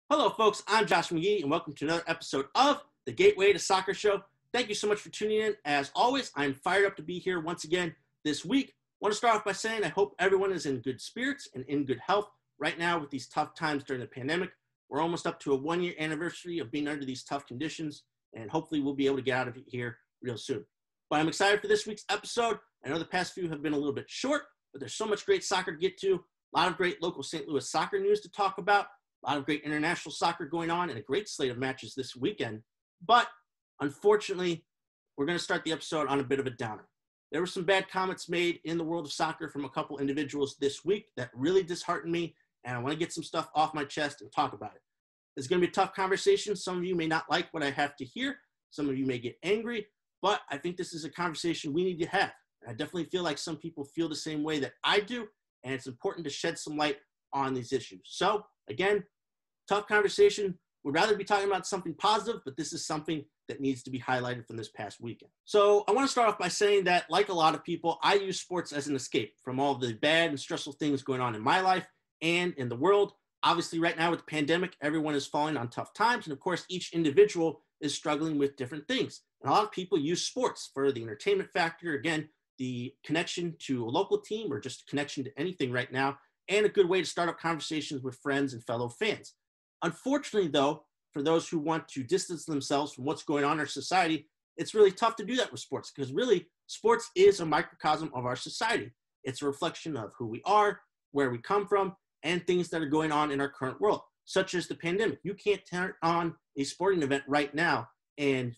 Hello, folks. I'm Josh McGee, and welcome to another episode of the Gateway to Soccer Show. Thank you so much for tuning in. As always, I'm fired up to be here once again this week. I want to start off by saying I hope everyone is in good spirits and in good health right now with these tough times during the pandemic. We're almost up to a one-year anniversary of being under these tough conditions, and hopefully we'll be able to get out of here real soon. But I'm excited for this week's episode. I know the past few have been a little bit short, but there's so much great soccer to get to, a lot of great local St. Louis soccer news to talk about, a lot of great international soccer going on, and a great slate of matches this weekend. But unfortunately, we're going to start the episode on a bit of a downer. There were some bad comments made in the world of soccer from a couple individuals this week that really disheartened me, and I want to get some stuff off my chest and talk about it. It's going to be a tough conversation. Some of you may not like what I have to hear. Some of you may get angry, but I think this is a conversation we need to have. I definitely feel like some people feel the same way that I do, and it's important to shed some light on these issues. So, again, tough conversation. We'd rather be talking about something positive, but this is something that needs to be highlighted from this past weekend. So I want to start off by saying that, like a lot of people, I use sports as an escape from all the bad and stressful things going on in my life and in the world. Obviously, right now with the pandemic, everyone is falling on tough times. And of course, each individual is struggling with different things. And a lot of people use sports for the entertainment factor, again, the connection to a local team or just connection to anything right now, and a good way to start up conversations with friends and fellow fans. Unfortunately, though, for those who want to distance themselves from what's going on in our society, it's really tough to do that with sports because really, sports is a microcosm of our society. It's a reflection of who we are, where we come from, and things that are going on in our current world, such as the pandemic. You can't turn on a sporting event right now and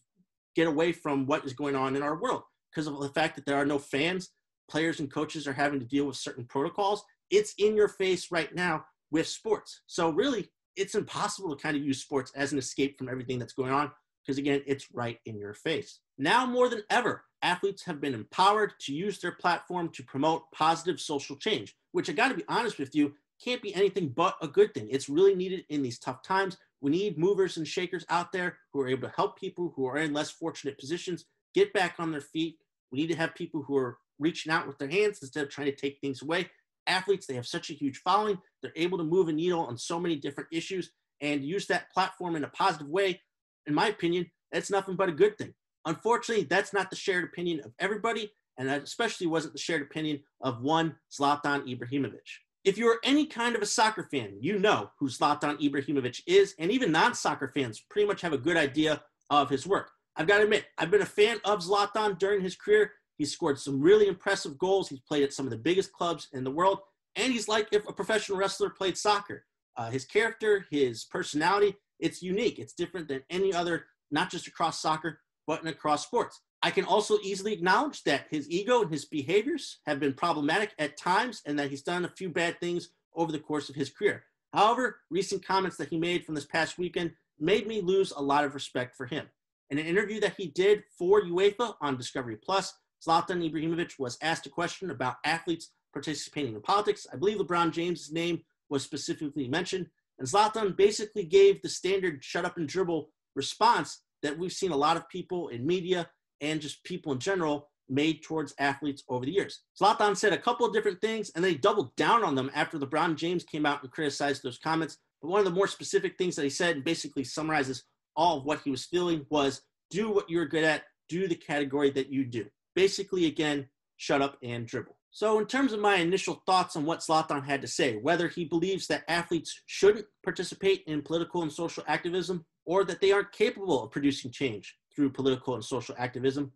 get away from what is going on in our world because of the fact that there are no fans. Players and coaches are having to deal with certain protocols. It's in your face right now with sports. So really, it's impossible to kind of use sports as an escape from everything that's going on because, again, it's right in your face. Now more than ever, athletes have been empowered to use their platform to promote positive social change, which I got to be honest with you, can't be anything but a good thing. It's really needed in these tough times. We need movers and shakers out there who are able to help people who are in less fortunate positions get back on their feet. We need to have people who are reaching out with their hands instead of trying to take things away. Athletes, they have such a huge following. They're able to move a needle on so many different issues and use that platform in a positive way. In my opinion, that's nothing but a good thing. Unfortunately, that's not the shared opinion of everybody, and that especially wasn't the shared opinion of one Zlatan Ibrahimovic. If you're any kind of a soccer fan, you know who Zlatan Ibrahimovic is, and even non-soccer fans pretty much have a good idea of his work. I've got to admit, I've been a fan of Zlatan during his career. He's scored some really impressive goals. He's played at some of the biggest clubs in the world. And he's like if a professional wrestler played soccer. His character, his personality, it's unique. It's different than any other, not just across soccer, but across sports. I can also easily acknowledge that his ego and his behaviors have been problematic at times and that he's done a few bad things over the course of his career. However, recent comments that he made from this past weekend made me lose a lot of respect for him. In an interview that he did for UEFA on Discovery Plus, Zlatan Ibrahimovic was asked a question about athletes participating in politics. I believe LeBron James' name was specifically mentioned. And Zlatan basically gave the standard shut up and dribble response that we've seen a lot of people in media and just people in general made towards athletes over the years. Zlatan said a couple of different things and they doubled down on them after LeBron James came out and criticized those comments. But one of the more specific things that he said and basically summarizes all of what he was feeling was do what you're good at, do the category that you do. Basically, again, shut up and dribble. So in terms of my initial thoughts on what Zlatan had to say, whether he believes that athletes shouldn't participate in political and social activism or that they aren't capable of producing change through political and social activism,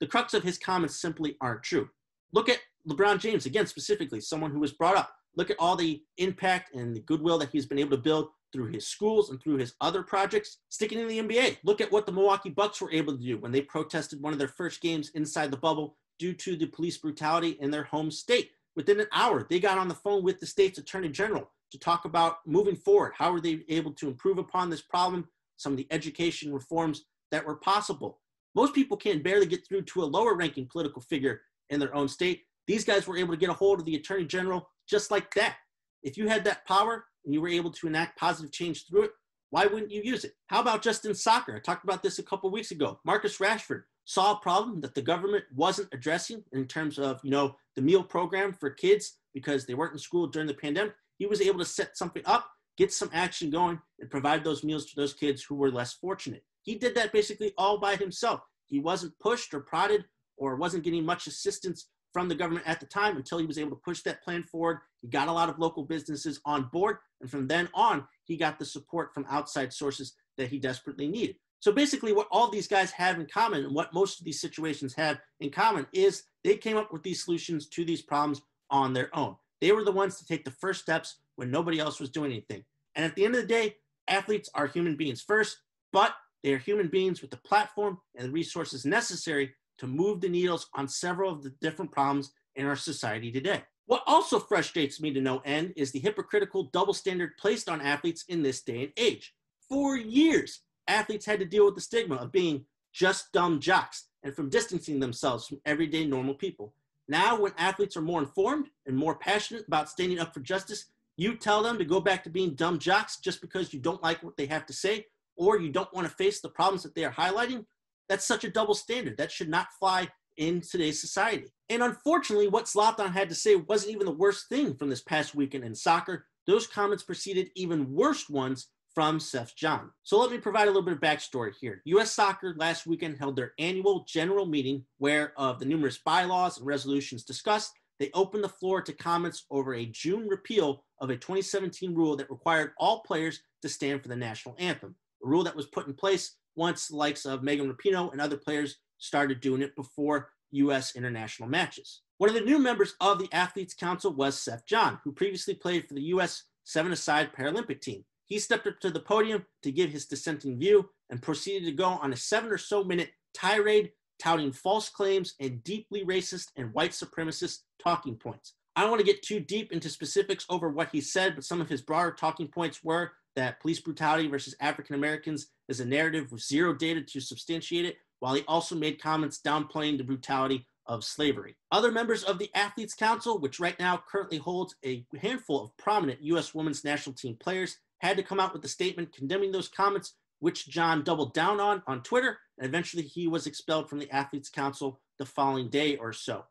the crux of his comments simply aren't true. Look at LeBron James, again, specifically, someone who was brought up. Look at all the impact and the goodwill that he's been able to build through his schools and through his other projects. Sticking in the NBA, look at what the Milwaukee Bucks were able to do when they protested one of their first games inside the bubble due to the police brutality in their home state. Within an hour, they got on the phone with the state's attorney general to talk about moving forward. How were they able to improve upon this problem? Some of the education reforms that were possible. Most people can barely get through to a lower ranking political figure in their own state. These guys were able to get a hold of the attorney general just like that. If you had that power and you were able to enact positive change through it, why wouldn't you use it? How about just in soccer? I talked about this a couple of weeks ago. Marcus Rashford saw a problem that the government wasn't addressing in terms of, the meal program for kids because they weren't in school during the pandemic. He was able to set something up get some action going and provide those meals to those kids who were less fortunate. He did that basically all by himself. He wasn't pushed or prodded or wasn't getting much assistance from the government at the time until he was able to push that plan forward. He got a lot of local businesses on board, and from then on, he got the support from outside sources that he desperately needed. So basically what all these guys have in common, and what most of these situations have in common, is they came up with these solutions to these problems on their own. They were the ones to take the first steps when nobody else was doing anything. And at the end of the day, athletes are human beings first, but they are human beings with the platform and the resources necessary to move the needles on several of the different problems in our society today. What also frustrates me to no end is the hypocritical double standard placed on athletes in this day and age. For years, athletes had to deal with the stigma of being just dumb jocks and from distancing themselves from everyday normal people. Now, when athletes are more informed and more passionate about standing up for justice, you tell them to go back to being dumb jocks just because you don't like what they have to say or you don't want to face the problems that they are highlighting. That's such a double standard. That should not fly in today's society. And unfortunately, what Zlatan had to say wasn't even the worst thing from this past weekend in soccer. Those comments preceded even worse ones from Seth John. So let me provide a little bit of backstory here. US Soccer last weekend held their annual general meeting where of the numerous bylaws and resolutions discussed, they opened the floor to comments over a June repeal of a 2017 rule that required all players to stand for the national anthem. A rule that was put in place once the likes of Megan Rapinoe and other players started doing it before U.S. international matches. One of the new members of the Athletes Council was Seth John, who previously played for the U.S. seven-a-side Paralympic team. He stepped up to the podium to give his dissenting view and proceeded to go on a 7 or so minute tirade touting false claims and deeply racist and white supremacist talking points. I don't want to get too deep into specifics over what he said, but some of his broader talking points were that police brutality versus African Americans is a narrative with zero data to substantiate it, while he also made comments downplaying the brutality of slavery. Other members of the Athletes Council, which right now currently holds a handful of prominent U.S. women's national team players, had to come out with a statement condemning those comments, which John doubled down on Twitter, and eventually he was expelled from the Athletes Council the following day or so.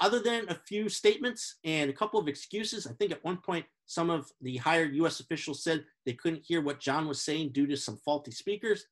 Other than a few statements and a couple of excuses, I think at one point some of the higher U.S. officials said they couldn't hear what John was saying due to some faulty speakers.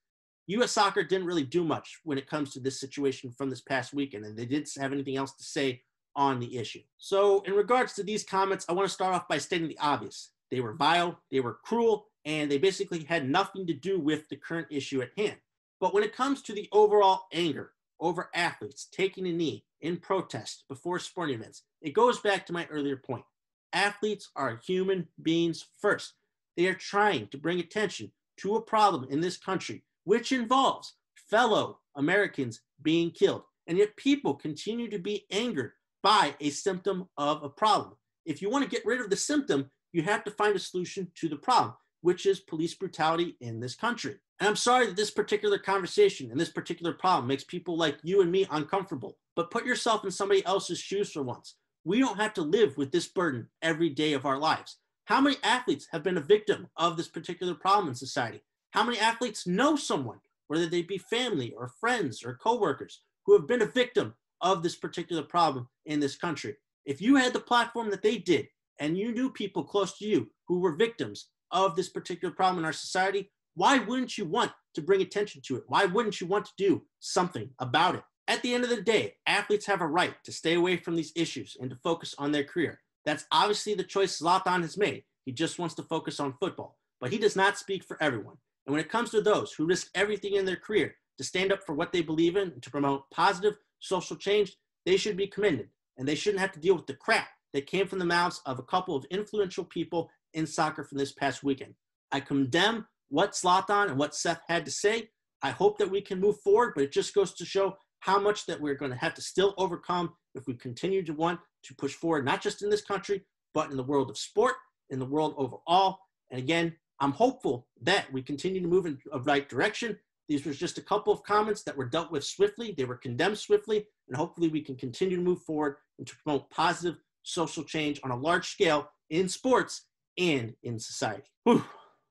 U.S. Soccer didn't really do much when it comes to this situation from this past weekend, and they didn't have anything else to say on the issue. So in regards to these comments, I want to start off by stating the obvious. They were vile, they were cruel, and they basically had nothing to do with the current issue at hand. But when it comes to the overall anger over athletes taking a knee in protest before sporting events, it goes back to my earlier point. Athletes are human beings first. They are trying to bring attention to a problem in this country which involves fellow Americans being killed. And yet people continue to be angered by a symptom of a problem. If you want to get rid of the symptom, you have to find a solution to the problem, which is police brutality in this country. And I'm sorry that this particular conversation and this particular problem makes people like you and me uncomfortable, but put yourself in somebody else's shoes for once. We don't have to live with this burden every day of our lives. How many athletes have been a victim of this particular problem in society? How many athletes know someone, whether they be family or friends or coworkers, who have been a victim of this particular problem in this country? If you had the platform that they did, and you knew people close to you who were victims of this particular problem in our society, why wouldn't you want to bring attention to it? Why wouldn't you want to do something about it? At the end of the day, athletes have a right to stay away from these issues and to focus on their career. That's obviously the choice Zlatan has made. He just wants to focus on football, but he does not speak for everyone. And when it comes to those who risk everything in their career to stand up for what they believe in and to promote positive social change, they should be commended, and they shouldn't have to deal with the crap that came from the mouths of a couple of influential people in soccer from this past weekend. I condemn what Zlatan and what Seth had to say. I hope that we can move forward, but it just goes to show how much that we're going to have to still overcome if we continue to want to push forward, not just in this country, but in the world of sport, in the world overall. And again, I'm hopeful that we continue to move in the right direction. These were just a couple of comments that were dealt with swiftly. They were condemned swiftly, and hopefully we can continue to move forward and to promote positive social change on a large scale in sports and in society. Whew.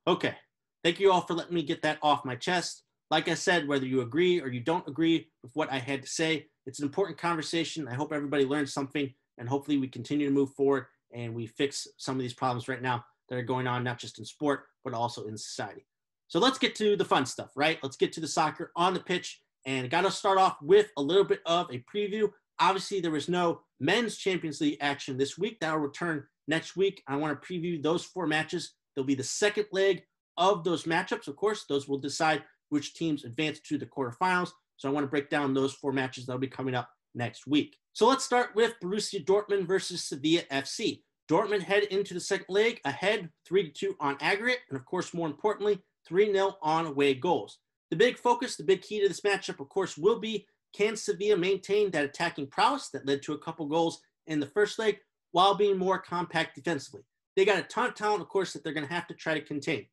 Okay. Thank you all for letting me get that off my chest. Like I said, whether you agree or you don't agree with what I had to say, it's an important conversation. I hope everybody learned something, and hopefully we continue to move forward and we fix some of these problems right now that are going on, not just in sport, but also in society. So let's get to the fun stuff, right? Let's get to the soccer on the pitch, and got to start off with a little bit of a preview. Obviously, there was no men's Champions League action this week. That will return next week. I want to preview those 4 matches. There'll be the second leg of those matchups. Of course, those will decide which teams advance to the quarterfinals. So I want to break down those 4 matches that will be coming up next week. So let's start with Borussia Dortmund versus Sevilla FC. Dortmund head into the second leg ahead 3-2 on aggregate, and of course, more importantly, 3-0 on away goals. The big focus, the big key to this matchup, of course, will be, can Sevilla maintain that attacking prowess that led to a couple goals in the first leg while being more compact defensively? They got a ton of talent, of course, that they're going to have to try to contain.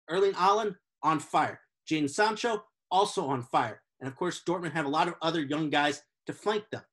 Erling Haaland on fire. Jadon Sancho also on fire. And of course, Dortmund have a lot of other young guys to flank them.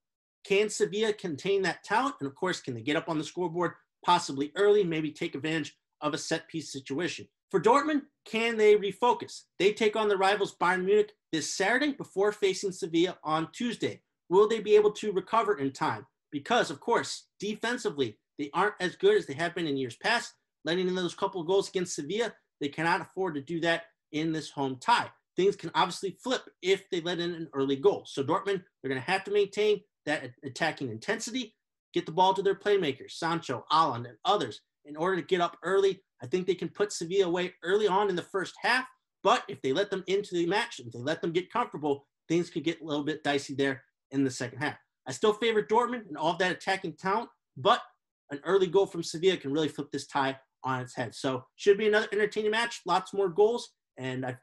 Can Sevilla contain that talent? And of course, can they get up on the scoreboard possibly early, maybe take advantage of a set piece situation? For Dortmund, can they refocus? They take on the rivals Bayern Munich this Saturday before facing Sevilla on Tuesday. Will they be able to recover in time? Because, of course, defensively, they aren't as good as they have been in years past. Letting in those couple of goals against Sevilla, they cannot afford to do that in this home tie. Things can obviously flip if they let in an early goal. So Dortmund, they're going to have to maintain that attacking intensity, get the ball to their playmakers, Sancho, Haaland, and others, in order to get up early. I think they can put Sevilla away early on in the first half, but if they let them into the match, if they let them get comfortable, things could get a little bit dicey there in the second half. I still favor Dortmund and all of that attacking talent, but an early goal from Sevilla can really flip this tie on its head. So should be another entertaining match, lots more goals. And I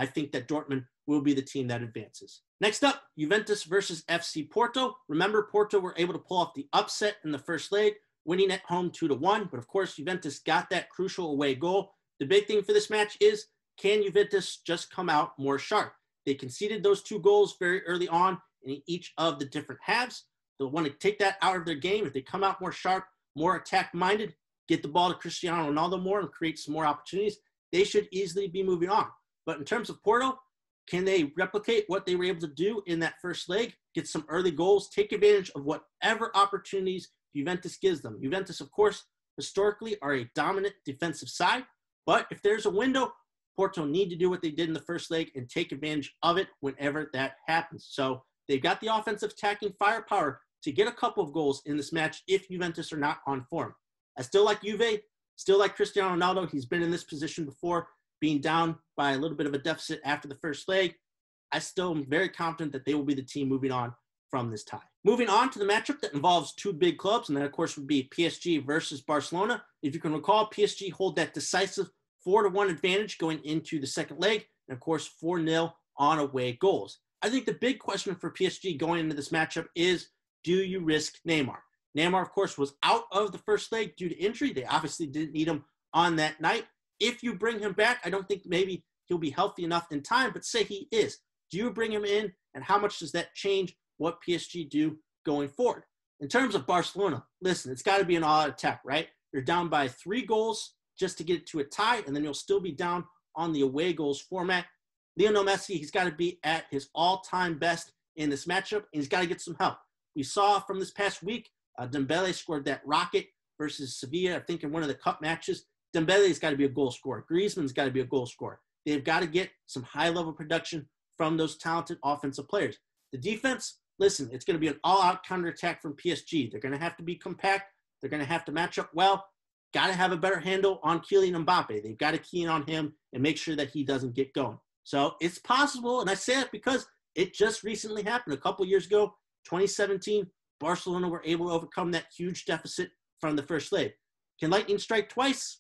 think that Dortmund will be the team that advances. Next up, Juventus versus FC Porto. Remember, Porto were able to pull off the upset in the first leg, winning at home 2-1. But of course, Juventus got that crucial away goal. The big thing for this match is, can Juventus just come out more sharp? They conceded those 2 goals very early on in each of the different halves. They'll want to take that out of their game. If they come out more sharp, more attack-minded, get the ball to Cristiano Ronaldo more and create some more opportunities, they should easily be moving on. But in terms of Porto, can they replicate what they were able to do in that first leg, get some early goals, take advantage of whatever opportunities Juventus gives them? Juventus, of course, historically are a dominant defensive side, but if there's a window, Porto need to do what they did in the first leg and take advantage of it whenever that happens. So they've got the offensive attacking firepower to get a couple of goals in this match if Juventus are not on form. I still like Juve, still like Cristiano Ronaldo. He's been in this position before, being down by a little bit of a deficit after the first leg. I still am very confident that they will be the team moving on from this tie. Moving on to the matchup that involves 2 big clubs, and that, of course, would be PSG versus Barcelona. If you can recall, PSG hold that decisive 4-1 advantage going into the second leg, and, of course, 4-0 on away goals. I think the big question for PSG going into this matchup is, do you risk Neymar? Neymar, of course, was out of the first leg due to injury. They obviously didn't need him on that night. If you bring him back, I don't think maybe he'll be healthy enough in time, but say he is. Do you bring him in, and how much does that change what PSG do going forward? In terms of Barcelona, listen, it's got to be an all-out attack, right? You're down by 3 goals just to get it to a tie, and then you'll still be down on the away goals format. Lionel Messi, he's got to be at his all-time best in this matchup, and he's got to get some help. We saw from this past week, Dembele scored that rocket versus Sevilla, I think in one of the cup matches. Dembele's got to be a goal scorer. Griezmann's got to be a goal scorer. They've got to get some high-level production from those talented offensive players. The defense, listen, it's going to be an all-out counterattack from PSG. They're going to have to be compact. They're going to have to match up well. Got to have a better handle on Kylian Mbappe. They've got to key in on him and make sure that he doesn't get going. So it's possible, and I say it because it just recently happened. A couple years ago, 2017, Barcelona were able to overcome that huge deficit from the first leg. Can lightning strike twice?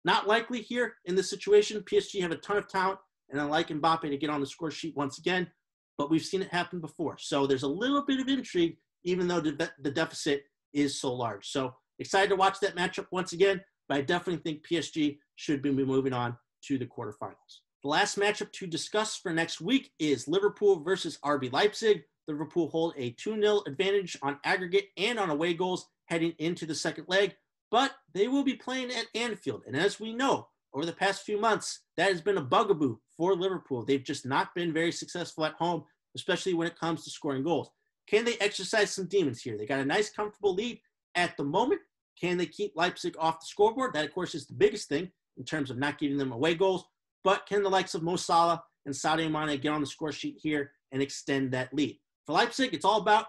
Not likely here in this situation. PSG have a ton of talent, and I like Mbappe to get on the score sheet once again, but we've seen it happen before. So there's a little bit of intrigue, even though the deficit is so large. So excited to watch that matchup once again, but I definitely think PSG should be moving on to the quarterfinals. The last matchup to discuss for next week is Liverpool versus RB Leipzig. Liverpool hold a 2-0 advantage on aggregate and on away goals heading into the second leg, but they will be playing at Anfield. And as we know, over the past few months, that has been a bugaboo for Liverpool. They've just not been very successful at home, especially when it comes to scoring goals. Can they exercise some demons here? They got a nice, comfortable lead at the moment, Can they keep Leipzig off the scoreboard? That, of course, is the biggest thing in terms of not giving them away goals. But can the likes of Mo Salah and Sadio Mane get on the score sheet here and extend that lead? For Leipzig, it's all about,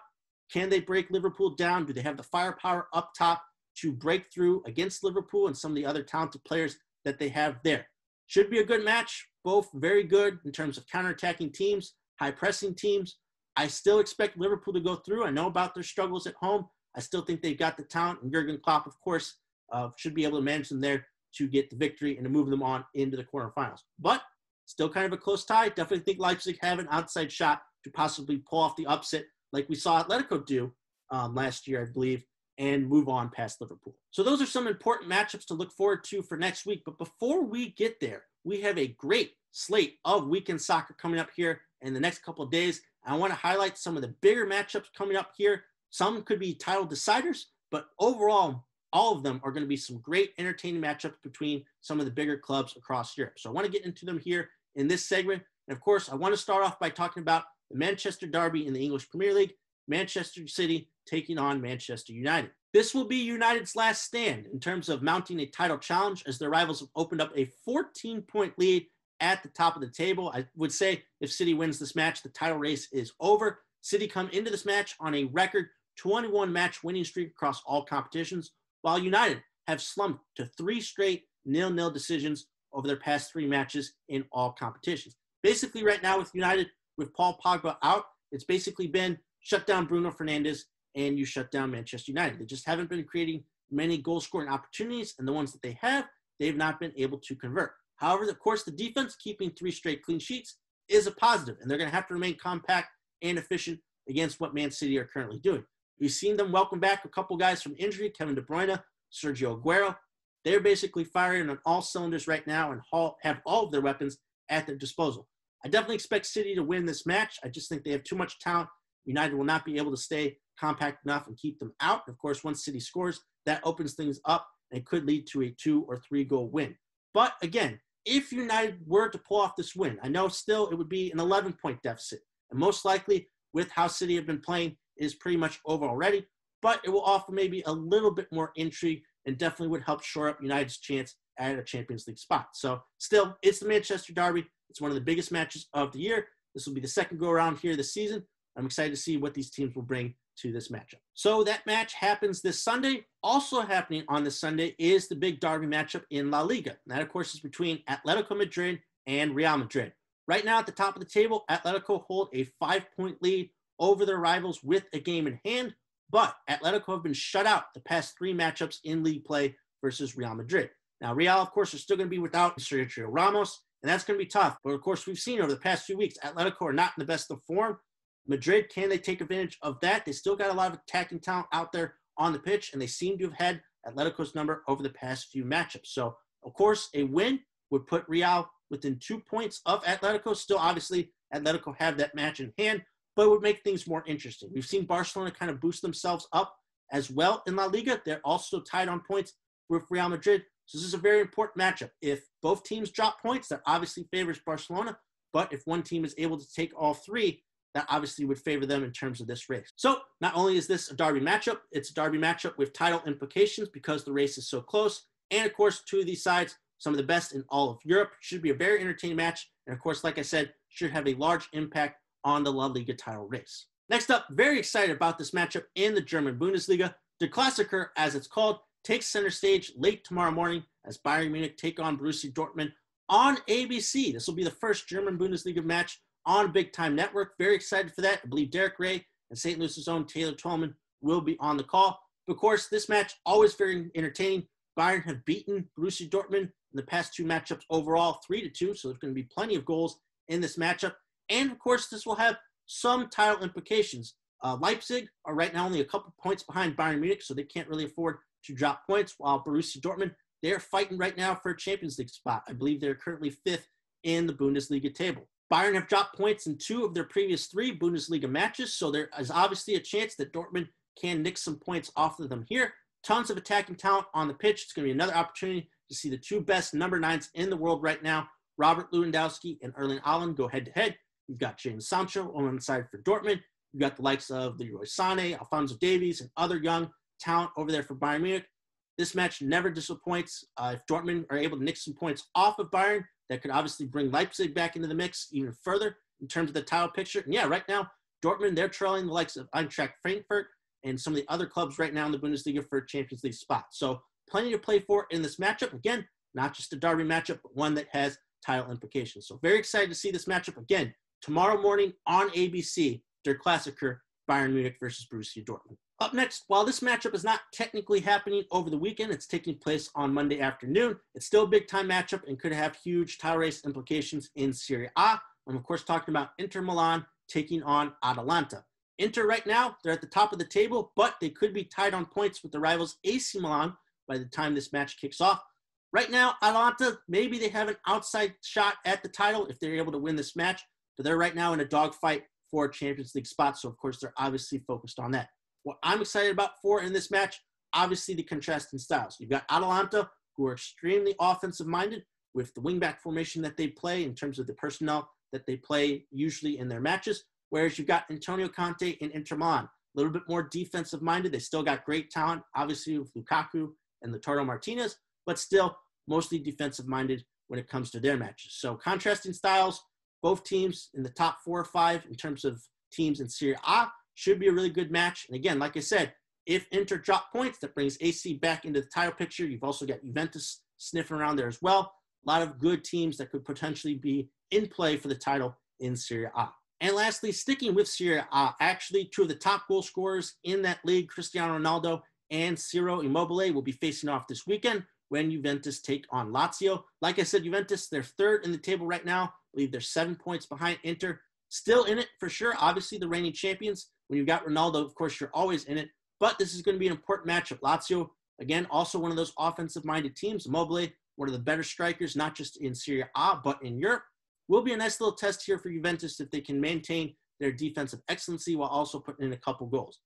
can they break Liverpool down? Do they have the firepower up top to break through against Liverpool and some of the other talented players that they have there? Should be a good match. Both very good in terms of counterattacking teams, high-pressing teams. I still expect Liverpool to go through. I know about their struggles at home. I still think they've got the talent. And Jurgen Klopp, of course, should be able to manage them there to get the victory and to move them on into the quarterfinals. But still kind of a close tie. Definitely think Leipzig have an outside shot to possibly pull off the upset like we saw Atletico do last year, I believe, and move on past Liverpool. So those are some important matchups to look forward to for next week. But before we get there, we have a great slate of weekend soccer coming up here in the next couple of days. I want to highlight some of the bigger matchups coming up here. Some could be title deciders, but overall, all of them are going to be some great entertaining matchups between some of the bigger clubs across Europe. So I want to get into them here in this segment. And of course, I want to start off by talking about the Manchester Derby in the English Premier League, Manchester City taking on Manchester United. This will be United's last stand in terms of mounting a title challenge, as their rivals have opened up a 14-point lead at the top of the table. I would say if City wins this match, the title race is over. City come into this match on a record 21-match winning streak across all competitions, while United have slumped to 3 straight 0-0 decisions over their past 3 matches in all competitions. Basically, right now with United, with Paul Pogba out, it's basically been shut down Bruno Fernandes and you shut down Manchester United. They just haven't been creating many goal-scoring opportunities, and the ones that they have, they've not been able to convert. However, of course, the defense keeping 3 straight clean sheets is a positive, and they're going to have to remain compact and efficient against what Man City are currently doing. We've seen them welcome back a couple guys from injury, Kevin De Bruyne, Sergio Aguero. They're basically firing on all cylinders right now and have all of their weapons at their disposal. I definitely expect City to win this match. I just think they have too much talent. United will not be able to stay compact enough and keep them out. Of course, once City scores, that opens things up and could lead to a 2 or 3 goal win. But again, if United were to pull off this win, I know still it would be an 11-point deficit. And most likely, with how City have been playing, it is pretty much over already. But it will offer maybe a little bit more intrigue and definitely would help shore up United's chance at a Champions League spot. So still, it's the Manchester Derby. It's one of the biggest matches of the year. This will be the second go-around here this season. I'm excited to see what these teams will bring to this matchup. So that match happens this Sunday. Also happening on this Sunday is the big derby matchup in La Liga. And that, of course, is between Atletico Madrid and Real Madrid. Right now at the top of the table, Atletico hold a 5-point lead over their rivals with a game in hand, but Atletico have been shut out the past 3 matchups in league play versus Real Madrid. Now, Real, of course, are still going to be without Sergio Ramos, and that's going to be tough. But, of course, we've seen over the past few weeks, Atletico are not in the best of form. Madrid, can they take advantage of that? They still got a lot of attacking talent out there on the pitch, and they seem to have had Atletico's number over the past few matchups. So, of course, a win would put Real within 2 points of Atletico. Still, obviously, Atletico have that match in hand, but it would make things more interesting. We've seen Barcelona kind of boost themselves up as well in La Liga. They're also tied on points with Real Madrid. So this is a very important matchup. If both teams drop points, that obviously favors Barcelona. But if one team is able to take all 3, that obviously would favor them in terms of this race. So not only is this a derby matchup, it's a derby matchup with title implications because the race is so close. And of course, 2 of these sides, some of the best in all of Europe, should be a very entertaining match. And of course, like I said, should have a large impact on the La Liga title race. Next up, very excited about this matchup in the German Bundesliga. Der Klassiker, as it's called, takes center stage late tomorrow morning as Bayern Munich take on Borussia Dortmund on ABC. This will be the first German Bundesliga match on Big Time Network. Very excited for that. I believe Derek Ray and St. Louis's own Taylor Twellman will be on the call. But of course, this match, always very entertaining. Bayern have beaten Borussia Dortmund in the past 2 matchups overall, 3-2. So there's going to be plenty of goals in this matchup. And of course, this will have some title implications. Leipzig are right now only a couple points behind Bayern Munich, so they can't really afford to drop points, while Borussia Dortmund, they're fighting right now for a Champions League spot. I believe they're currently 5th in the Bundesliga table. Bayern have dropped points in 2 of their previous 3 Bundesliga matches, so there is obviously a chance that Dortmund can nick some points off of them here. Tons of attacking talent on the pitch. It's going to be another opportunity to see the 2 best number 9s in the world right now, Robert Lewandowski and Erling Haaland, go head-to-head. You've got James Sancho on one side for Dortmund. You've got the likes of Leroy Sané, Alphonso Davies, and other young talent over there for Bayern Munich. This match never disappoints. If Dortmund are able to nick some points off of Bayern, that could obviously bring Leipzig back into the mix even further in terms of the title picture. And yeah, right now, Dortmund, they're trailing the likes of Eintracht Frankfurt and some of the other clubs right now in the Bundesliga for a Champions League spot. So plenty to play for in this matchup. Again, not just a derby matchup, but one that has title implications. So very excited to see this matchup again tomorrow morning on ABC, Der Klassiker, Bayern Munich versus Borussia Dortmund. Up next, while this matchup is not technically happening over the weekend, it's taking place on Monday afternoon. It's still a big-time matchup and could have huge title race implications in Serie A. I'm, of course, talking about Inter Milan taking on Atalanta. Inter right now, they're at the top of the table, but they could be tied on points with the rivals AC Milan by the time this match kicks off. Right now, Atalanta, maybe they have an outside shot at the title if they're able to win this match, but they're right now in a dogfight for a Champions League spot, so of course they're obviously focused on that. What I'm excited about for in this match, obviously the contrasting styles. You've got Atalanta, who are extremely offensive-minded with the wingback formation that they play in terms of the personnel that they play usually in their matches, whereas you've got Antonio Conte and Inter Milan, a little bit more defensive-minded. They still got great talent, obviously with Lukaku and Lautaro Martinez, but still mostly defensive-minded when it comes to their matches. So contrasting styles, both teams in the top 4 or 5 in terms of teams in Serie A should be a really good match. And again, like I said, if Inter drop points, that brings AC back into the title picture. You've also got Juventus sniffing around there as well. A lot of good teams that could potentially be in play for the title in Serie A. And lastly, sticking with Serie A, actually 2 of the top goal scorers in that league, Cristiano Ronaldo and Ciro Immobile, will be facing off this weekend when Juventus take on Lazio. Like I said, Juventus, they're 3rd in the table right now. I believe they're 7 points behind Inter. Still in it for sure. Obviously, the reigning champions. When you've got Ronaldo, of course, you're always in it. But this is going to be an important matchup. Lazio, again, also one of those offensive-minded teams. Immobile, one of the better strikers, not just in Serie A, but in Europe. Will be a nice little test here for Juventus if they can maintain their defensive excellency while also putting in a couple goals.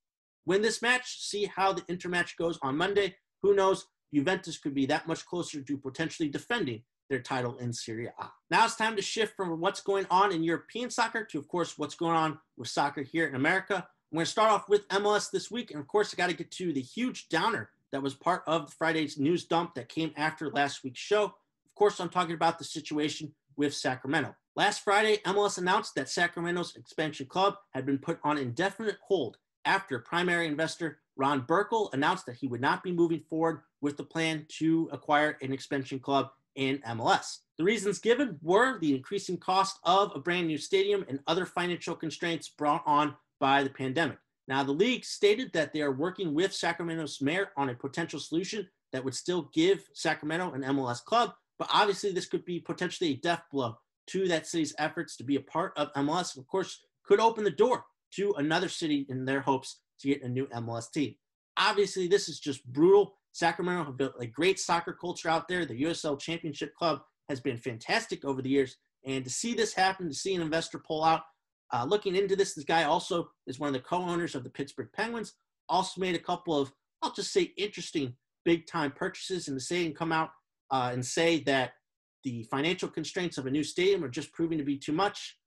Win this match, see how the Inter match goes on Monday. Who knows? Juventus could be that much closer to potentially defending their title in Serie A. Now it's time to shift from what's going on in European soccer to, of course, what's going on with soccer here in America. I'm going to start off with MLS this week, and of course, I got to get to the huge downer that was part of Friday's news dump that came after last week's show. Of course, I'm talking about the situation with Sacramento. Last Friday, MLS announced that Sacramento's expansion club had been put on indefinite hold after primary investor Ron Burkle announced that he would not be moving forward with the plan to acquire an expansion club in MLS. The reasons given were the increasing cost of a brand new stadium and other financial constraints brought on by the pandemic. Now, the league stated that they are working with Sacramento's mayor on a potential solution that would still give Sacramento an MLS club, but obviously this could be potentially a death blow to that city's efforts to be a part of MLS, and of course, could open the door to another city in their hopes to get a new MLS team. Obviously, this is just brutal. Sacramento have built a great soccer culture out there. The USL Championship club has been fantastic over the years, and to see this happen, to see an investor pull out, looking into this guy also is one of the co-owners of the Pittsburgh Penguins, also made a couple of, I'll just say, interesting big-time purchases, and to say and come out and say that the financial constraints of a new stadium are just proving to be too much.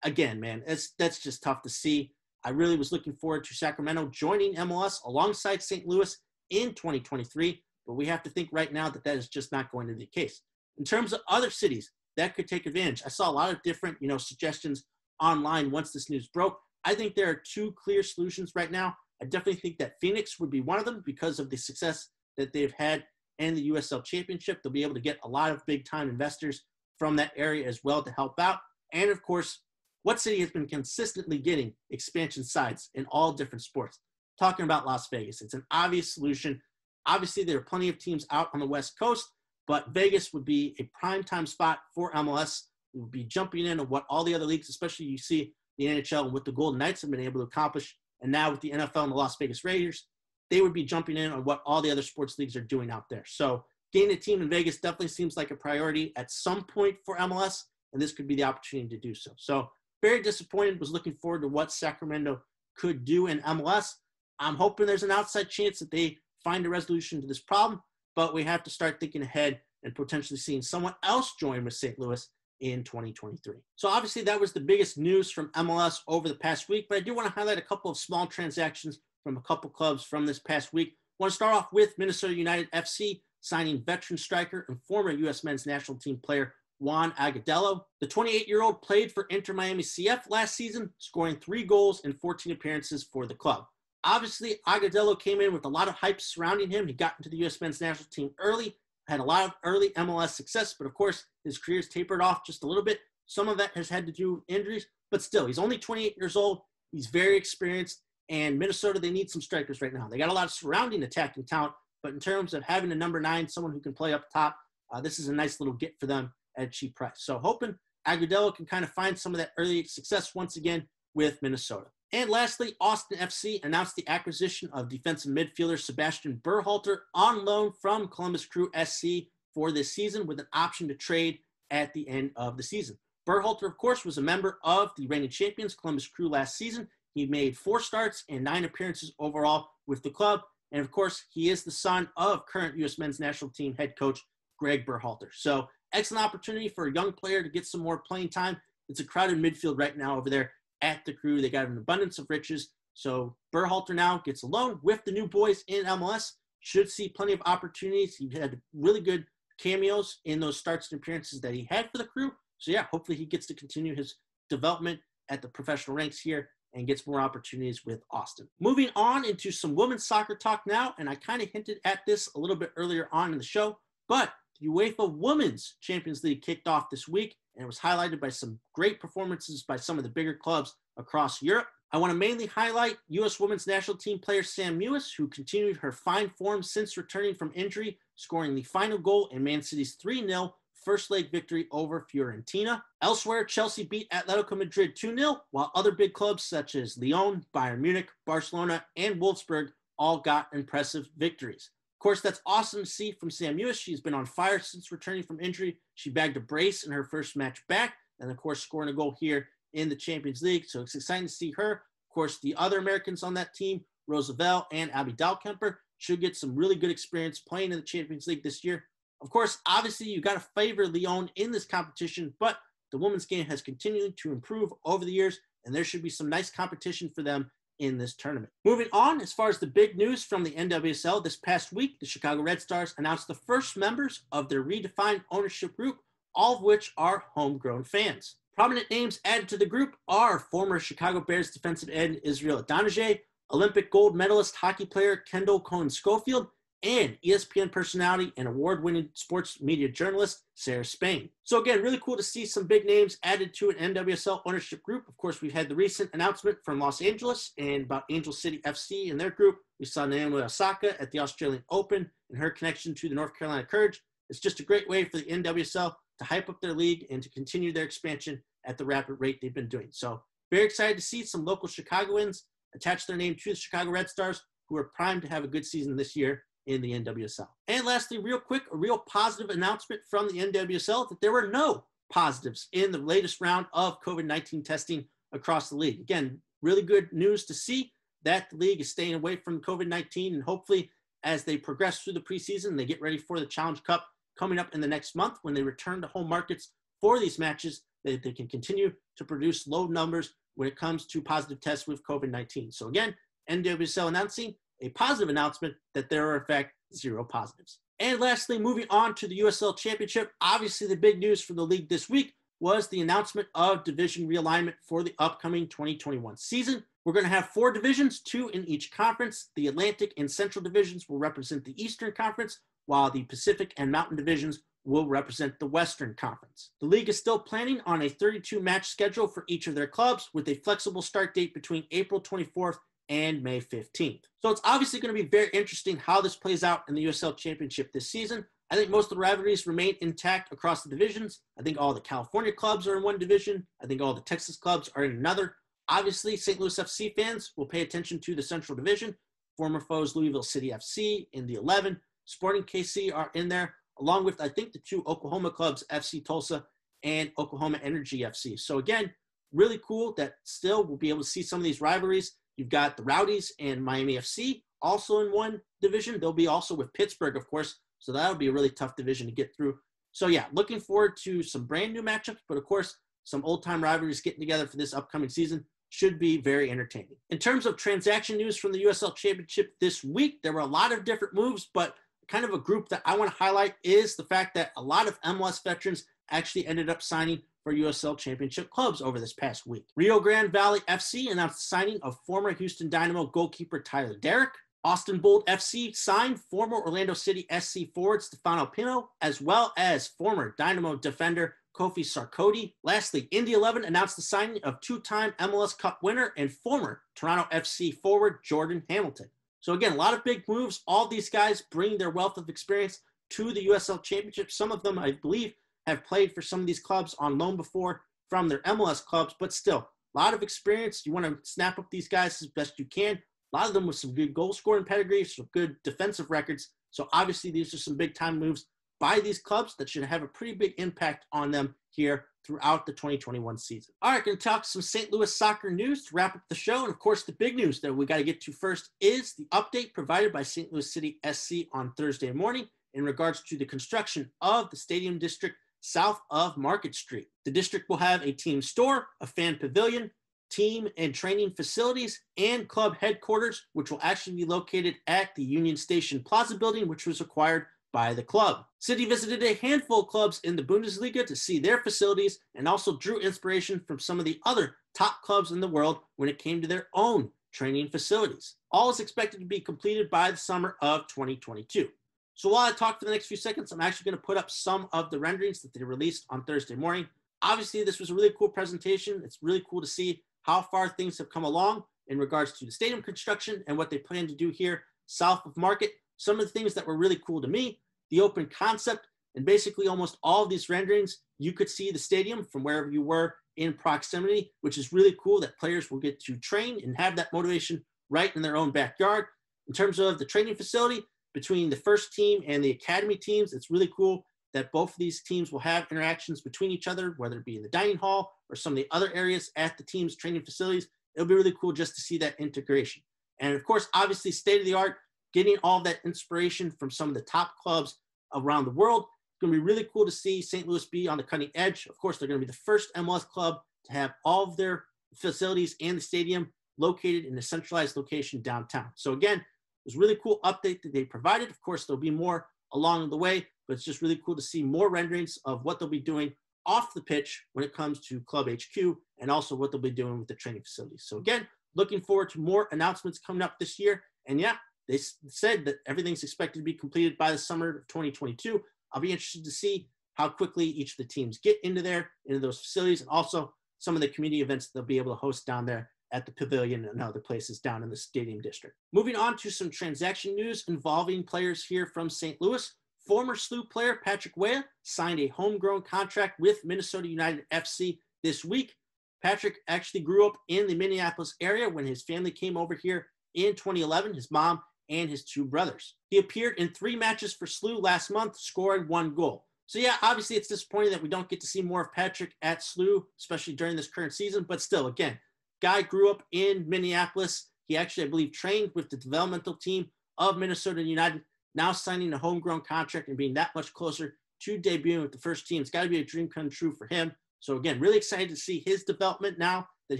Again, man, that's just tough to see. I really was looking forward to Sacramento joining MLS alongside St. Louis in 2023, but we have to think right now that that is just not going to be the case. In terms of other cities that could take advantage, I saw a lot of different, suggestions online once this news broke. I think there are 2 clear solutions right now. I definitely think that Phoenix would be one of them because of the success that they've had in the USL Championship. They'll be able to get a lot of big-time investors from that area as well to help out. And, of course, what city has been consistently getting expansion sides in all different sports? Talking about Las Vegas. It's an obvious solution. Obviously, there are plenty of teams out on the West Coast, but Vegas would be a prime-time spot for MLS. It would be jumping in on what all the other leagues, especially you see the NHL and what the Golden Knights have been able to accomplish, and now with the NFL and the Las Vegas Raiders, they would be jumping in on what all the other sports leagues are doing out there. So getting a team in Vegas definitely seems like a priority at some point for MLS, and this could be the opportunity to do so. So very disappointed, was looking forward to what Sacramento could do in MLS. I'm hoping there's an outside chance that they find a resolution to this problem, but we have to start thinking ahead and potentially seeing someone else join with St. Louis in 2023. So obviously that was the biggest news from MLS over the past week, but I do want to highlight a couple of small transactions from a couple clubs from this past week. Want to start off with Minnesota United FC signing veteran striker and former U.S. men's national team player Juan Agudelo. The 28-year-old played for Inter Miami CF last season, scoring 3 goals in 14 appearances for the club. Obviously, Agudelo came in with a lot of hype surrounding him. He got into the U.S. men's national team early, had a lot of early MLS success, but of course, his career's tapered off just a little bit. Some of that has had to do with injuries, but still, he's only 28 years old. He's very experienced, and Minnesota, they need some strikers right now. They got a lot of surrounding attacking talent, but in terms of having a number 9, someone who can play up top, this is a nice little get for them at a cheap price. So hoping Agudelo can kind of find some of that early success once again with Minnesota. And lastly, Austin FC announced the acquisition of defensive midfielder Sebastian Berhalter on loan from Columbus Crew SC for this season with an option to trade at the end of the season. Berhalter, of course, was a member of the reigning champions Columbus Crew last season. He made 4 starts and 9 appearances overall with the club. And of course, he is the son of current U.S. men's national team head coach Greg Berhalter. So excellent opportunity for a young player to get some more playing time. It's a crowded midfield right now over there at the Crew. They got an abundance of riches. So Berhalter now gets a loan with the new boys in MLS. Should see plenty of opportunities. He had really good cameos in those starts and appearances that he had for the Crew. So yeah, hopefully he gets to continue his development at the professional ranks here and gets more opportunities with Austin. Moving on into some women's soccer talk now, and I kind of hinted at this a little bit earlier on in the show, but the UEFA Women's Champions League kicked off this week, and it was highlighted by some great performances by some of the bigger clubs across Europe. I want to mainly highlight U.S. Women's National Team player Sam Mewis, who continued her fine form since returning from injury, scoring the final goal in Man City's 3-0 first leg victory over Fiorentina. Elsewhere, Chelsea beat Atletico Madrid 2-0, while other big clubs such as Lyon, Bayern Munich, Barcelona, and Wolfsburg all got impressive victories. Of course, that's awesome to see from Sam Mewis. She's been on fire since returning from injury. She bagged a brace in her first match back, and of course, scoring a goal here in the Champions League. So it's exciting to see her. Of course, the other Americans on that team, Roosevelt and Abby Dalkemper, should get some really good experience playing in the Champions League this year. Of course, obviously, you got to favor Lyon in this competition, but the women's game has continued to improve over the years, and there should be some nice competition for them in this tournament. Moving on, as far as the big news from the NWSL this past week, the Chicago Red Stars announced the first members of their redefined ownership group, all of which are homegrown fans. Prominent names added to the group are former Chicago Bears defensive end Israel Adonijah, Olympic gold medalist hockey player Kendall Cohen-Schofield, and ESPN personality and award-winning sports media journalist Sarah Spain. So again, really cool to see some big names added to an NWSL ownership group. Of course, we've had the recent announcement from Los Angeles and about Angel City FC and their group. We saw Naomi Osaka at the Australian Open and her connection to the North Carolina Courage. It's just a great way for the NWSL to hype up their league and to continue their expansion at the rapid rate they've been doing. So very excited to see some local Chicagoans attach their name to the Chicago Red Stars, who are primed to have a good season this year in the NWSL. And lastly, real quick, a real positive announcement from the NWSL that there were no positives in the latest round of COVID-19 testing across the league. Again, really good news to see that the league is staying away from COVID-19, and hopefully as they progress through the preseason, they get ready for the Challenge Cup coming up in the next month when they return to home markets for these matches, that they can continue to produce low numbers when it comes to positive tests with COVID-19. So again, NWSL announcing a positive announcement that there are, in fact, 0 positives. And lastly, moving on to the USL Championship, obviously the big news for the league this week was the announcement of division realignment for the upcoming 2021 season. We're going to have 4 divisions, 2 in each conference. The Atlantic and Central divisions will represent the Eastern Conference, while the Pacific and Mountain divisions will represent the Western Conference. The league is still planning on a 32-match schedule for each of their clubs, with a flexible start date between April 24th and May 15th. So it's obviously going to be very interesting how this plays out in the USL Championship this season. I think most of the rivalries remain intact across the divisions. I think all the California clubs are in one division. I think all the Texas clubs are in another. Obviously, St. Louis FC fans will pay attention to the Central Division. Former foes Louisville City FC in the 11. Sporting KC are in there, along with, I think, the 2 Oklahoma clubs, FC Tulsa and Oklahoma Energy FC. So again, really cool that still we'll be able to see some of these rivalries. You've got the Rowdies and Miami FC also in one division. They'll be also with Pittsburgh, of course. So that'll be a really tough division to get through. So yeah, looking forward to some brand new matchups, but of course, some old-time rivalries getting together for this upcoming season. should be very entertaining. In terms of transaction news from the USL Championship this week, there were a lot of different moves, but kind of a group that I want to highlight is the fact that a lot of MLS veterans actually ended up signing for USL Championship clubs over this past week. Rio Grande Valley FC announced the signing of former Houston Dynamo goalkeeper Tyler Derrick. Austin Bold FC signed former Orlando City SC forward Stefano Pino, as well as former Dynamo defender Kofi Sarkodie. Lastly, Indy 11 announced the signing of two-time MLS Cup winner and former Toronto FC forward Jordan Hamilton. So again, a lot of big moves. All these guys bring their wealth of experience to the USL Championship. Some of them, I believe, have played for some of these clubs on loan before from their MLS clubs, but still, a lot of experience. You want to snap up these guys as best you can. A lot of them with some good goal scoring pedigree, some good defensive records. So obviously these are some big time moves by these clubs that should have a pretty big impact on them here throughout the 2021 season. All right, going to talk some St. Louis soccer news to wrap up the show. And of course, the big news that we got to get to first is the update provided by St. Louis City SC on Thursday morning in regards to the construction of the stadium district south of Market Street. The district will have a team store, a fan pavilion, team and training facilities, and club headquarters, which will actually be located at the Union Station Plaza building, which was acquired by the club. City visited a handful of clubs in the Bundesliga to see their facilities and also drew inspiration from some of the other top clubs in the world when it came to their own training facilities. All is expected to be completed by the summer of 2022. So while I talk for the next few seconds, I'm actually going to put up some of the renderings that they released on Thursday morning. Obviously, this was a really cool presentation. It's really cool to see how far things have come along in regards to the stadium construction and what they plan to do here south of Market. Some of the things that were really cool to me, the open concept, and basically almost all of these renderings, you could see the stadium from wherever you were in proximity, which is really cool that players will get to train and have that motivation right in their own backyard. In terms of the training facility, between the first team and the academy teams, it's really cool that both of these teams will have interactions between each other, whether it be in the dining hall or some of the other areas at the team's training facilities. It'll be really cool just to see that integration. And of course, obviously state-of-the-art, getting all that inspiration from some of the top clubs around the world. It's going to be really cool to see St. Louis be on the cutting edge. Of course, they're going to be the first MLS club to have all of their facilities and the stadium located in a centralized location downtown. So again, it was a really cool update that they provided. Of course, there'll be more along the way, but it's just really cool to see more renderings of what they'll be doing off the pitch when it comes to Club HQ and also what they'll be doing with the training facilities. So again, looking forward to more announcements coming up this year. And yeah, they said that everything's expected to be completed by the summer of 2022. I'll be interested to see how quickly each of the teams get into those facilities, and also some of the community events they'll be able to host down there at the pavilion and other places down in the stadium district. Moving on to some transaction news involving players here from St. Louis. Former SLU player Patrick Weah signed a homegrown contract with Minnesota United FC this week. Patrick actually grew up in the Minneapolis area when his family came over here in 2011, his mom and his two brothers. He appeared in 3 matches for SLU last month, scoring 1 goal. So yeah, obviously it's disappointing that we don't get to see more of Patrick at SLU, especially during this current season, but still, again, guy grew up in Minneapolis. He actually, I believe, trained with the developmental team of Minnesota United, now signing a homegrown contract and being that much closer to debuting with the first team. It's got to be a dream come true for him. So again, really excited to see his development now that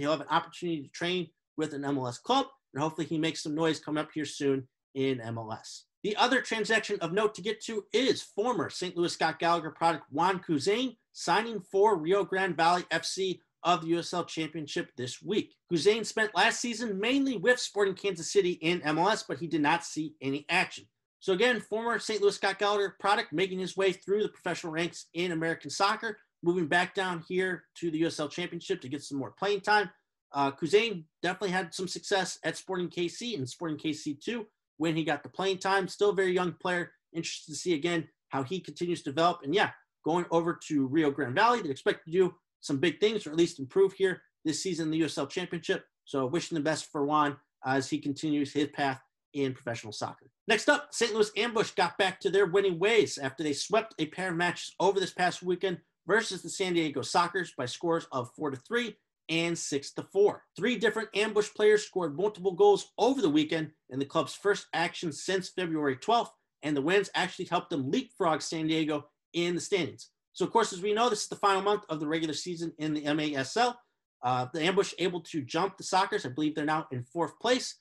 he'll have an opportunity to train with an MLS club, and hopefully he makes some noise coming up here soon in MLS. The other transaction of note to get to is former St. Louis Scott Gallagher product Juan Couzain signing for Rio Grande Valley FC of the USL Championship this week. Couzain spent last season mainly with Sporting Kansas City in MLS, but he did not see any action. So again, former St. Louis Scott Gallagher product making his way through the professional ranks in American soccer, moving back down here to the USL Championship to get some more playing time. Couzain definitely had some success at Sporting KC and Sporting KC 2 when he got the playing time. Still a very young player. Interested to see again how he continues to develop. And yeah, going over to Rio Grande Valley, they expect to do some big things, or at least improve here this season in the USL Championship. So wishing the best for Juan as he continues his path in professional soccer. Next up, St. Louis Ambush got back to their winning ways after they swept a pair of matches over this past weekend versus the San Diego Sockers by scores of 4-3 and 6-4. 3 different Ambush players scored multiple goals over the weekend in the club's first action since February 12th, and the wins actually helped them leapfrog San Diego in the standings. So, of course, as we know, this is the final month of the regular season in the MASL. The Ambush able to jump the Sockers. I believe they're now in 4th place,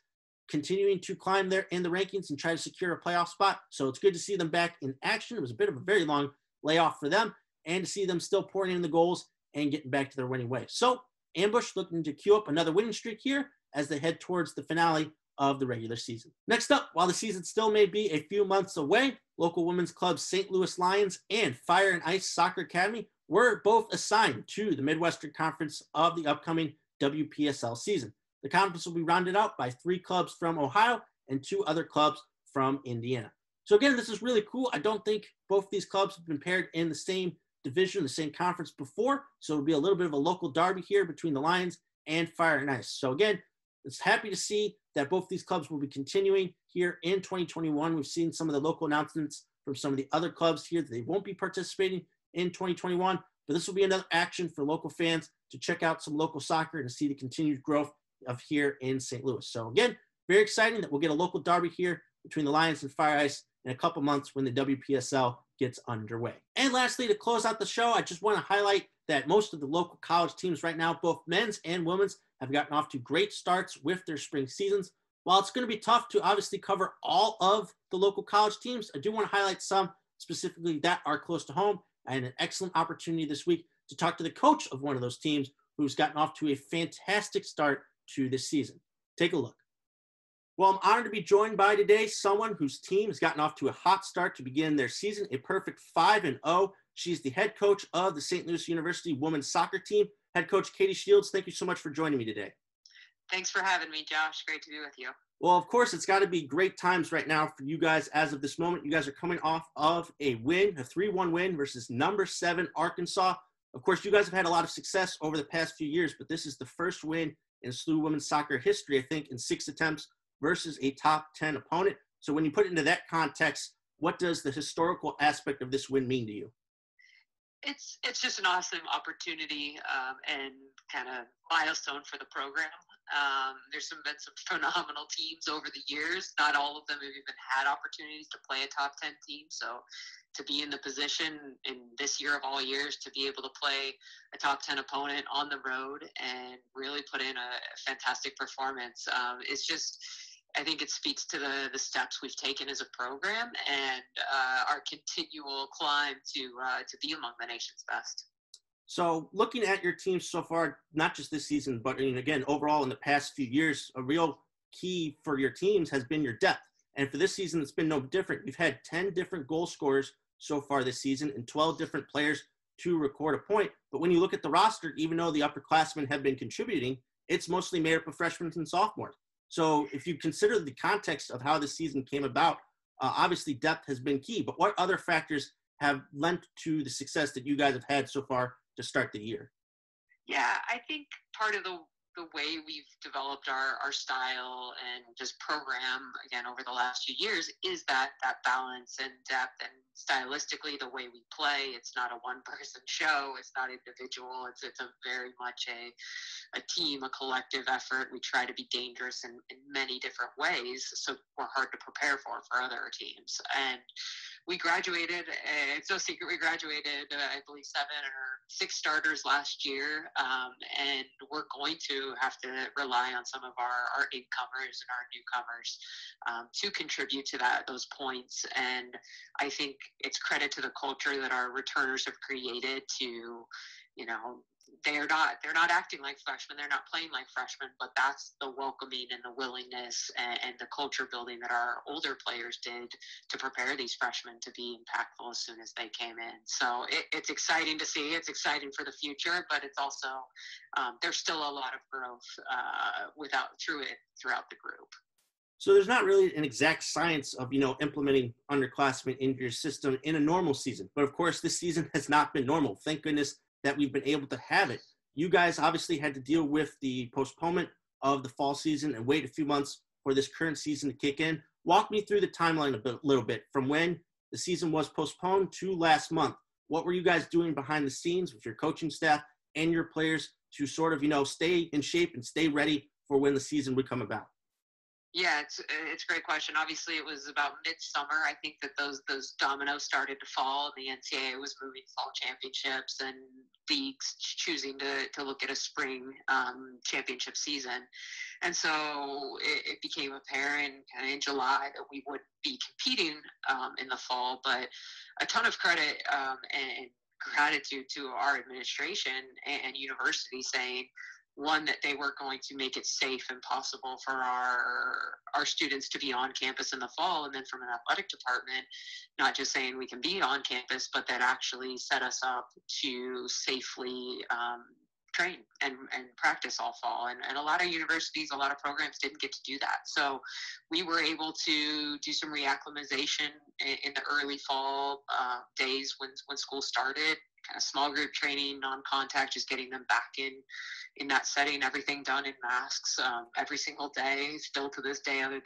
continuing to climb there in the rankings and try to secure a playoff spot. So it's good to see them back in action. It was a bit of a very long layoff for them, and to see them still pouring in the goals and getting back to their winning way. So Ambush looking to queue up another winning streak here as they head towards the finale of the regular season. Next up, while the season still may be a few months away, local women's clubs St. Louis Lions and Fire and Ice Soccer Academy were both assigned to the Midwestern Conference of the upcoming WPSL season. The conference will be rounded out by 3 clubs from Ohio and 2 other clubs from Indiana. So again, this is really cool. I don't think both these clubs have been paired in the same division, the same conference before. So it'll be a little bit of a local derby here between the Lions and Fire and Ice. So again, it's happy to see that both these clubs will be continuing here in 2021. We've seen some of the local announcements from some of the other clubs here that they won't be participating in 2021, but this will be another action for local fans to check out some local soccer and to see the continued growth of here in St. Louis. So again, very exciting that we'll get a local derby here between the Lions and Fire Ice in a couple months when the WPSL gets underway. And lastly, to close out the show, I just want to highlight that most of the local college teams right now, both men's and women's, have gotten off to great starts with their spring seasons. While it's going to be tough to obviously cover all of the local college teams, I do want to highlight some specifically that are close to home. I had an excellent opportunity this week to talk to the coach of one of those teams who's gotten off to a fantastic start to this season. Take a look. Well, I'm honored to be joined by today someone whose team has gotten off to a hot start to begin their season, a perfect 5-0. She's the head coach of the St. Louis University women's soccer team. Head coach Katie Shields, thank you so much for joining me today. Thanks for having me, Josh. Great to be with you. Well, of course, it's got to be great times right now for you guys as of this moment. You guys are coming off of a win, a 3-1 win versus number 7 Arkansas. Of course, you guys have had a lot of success over the past few years, but this is the first win in SLU women's soccer history, I think, in 6 attempts versus a top 10 opponent. So when you put it into that context, what does the historical aspect of this win mean to you? It's just an awesome opportunity and kind of milestone for the program. There's been some phenomenal teams over the years. Not all of them have even had opportunities to play a top 10 team. So to be in the position in this year of all years to be able to play a top 10 opponent on the road and really put in a fantastic performance is just, I think it speaks to the steps we've taken as a program and our continual climb to be among the nation's best. So looking at your team so far, not just this season, but again, overall in the past few years, a real key for your teams has been your depth. And for this season, it's been no different. You've had 10 different goal scorers so far this season and 12 different players to record a point. But when you look at the roster, even though the upperclassmen have been contributing, it's mostly made up of freshmen and sophomores. So if you consider the context of how this season came about, obviously depth has been key. But what other factors have lent to the success that you guys have had so far to start the year? Yeah, I think part of the way we've developed our style and just program, again, over the last few years is that balance and depth, and stylistically the way we play. It's not a one-person show. It's not individual. It's a very much a team, a collective effort. We try to be dangerous in many different ways, so we're hard to prepare for other teams. And we graduated, it's no secret, we graduated, I believe, 7 or 6 starters last year, and we're going to have to rely on some of our incomers and our newcomers to contribute to those points. And I think it's credit to the culture that our returners have created to, they're not acting like freshmen. They're not playing like freshmen, but that's the welcoming and the willingness and the culture building that our older players did to prepare these freshmen to be impactful as soon as they came in. So it's exciting to see. It's exciting for the future, but it's also there's still a lot of growth throughout the group. So there's not really an exact science of, implementing underclassmen into your system in a normal season. But of course, this season has not been normal. Thank goodness that we've been able to have it. You guys obviously had to deal with the postponement of the fall season and wait a few months for this current season to kick in. Walk me through the timeline a little bit from when the season was postponed to last month. What were you guys doing behind the scenes with your coaching staff and your players to sort of, stay in shape and stay ready for when the season would come about? Yeah, it's a great question. Obviously, it was about midsummer. I think that those dominoes started to fall. The NCAA was moving fall championships and leagues choosing to look at a spring championship season, and so it became apparent kind of in July that we would be competing in the fall. But a ton of credit and gratitude to our administration and university saying, one, that they were going to make it safe and possible for our students to be on campus in the fall, and then from an athletic department, not just saying we can be on campus, but that actually set us up to safely train and practice all fall. And a lot of universities, a lot of programs didn't get to do that. So we were able to do some reacclimatization in the early fall days when school started, kind of small group training, non-contact, just getting them back in that setting, everything done in masks every single day, still to this day, other